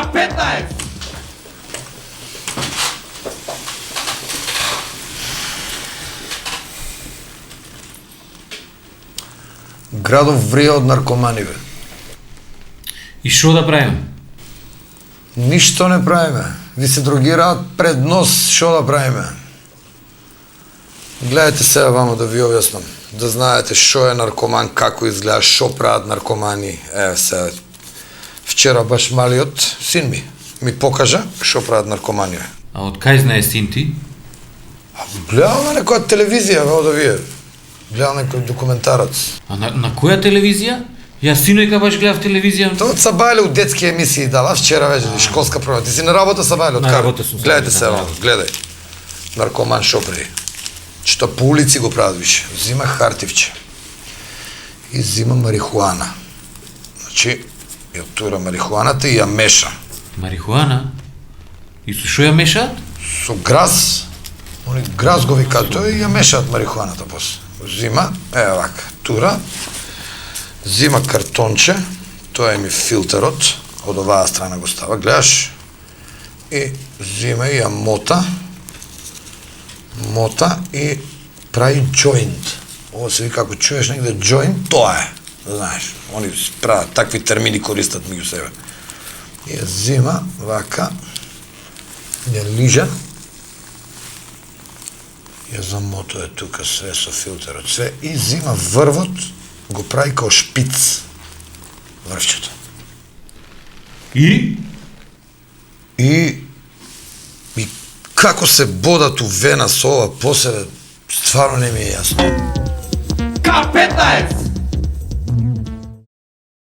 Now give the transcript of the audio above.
K15! Градов врие од наркомани, бе. И што да правиме? Ништо не правиме. Ви се дрогираат пред нос, шо да правиме? Гледайте сега вамо да ви објаснам. Да знаете шо е наркоман, како изгледа, шо прават наркомани. Еве сега. Вчера баш малиот син ми покажа шо прават наркомани. А од кај знае син ти? Гледал на некоја телевизија, во да вие. Гледал некој документарац. А на која телевизија? Јас синојка баш гледав телевизија. Тоа са бајле у детски емисии дала, вчера веќе школска програма. Ти си на работа са бајле од На кај? работа сум. Гледайте се, гледај. Наркоман шо прави. Што по улици го прават више. Зима хартивче. И зима марихуана. Значи, ја тура марихуаната и ја меша. Марихуана? И со што ја мешаат? Со граз, они граз го викаат тој и ја мешаат марихуаната после. Зима, еве вака, тура, зима картонче, тоа е ми филтерот, од оваа страна го става, гледаш, и зима и ја мота и прави джоинт. Ова се вика, ако чуеш негде джоинт, тоа е, знаеш, они прават такви термини користат меѓу себе. И ја зима, вака, ја лижа, ја замотува тука све со филтерот, све, и зима врвот, го прави као шпиц, врвчето. И Како се бодат у вена со ова после, стварно не ми е јасно. K15!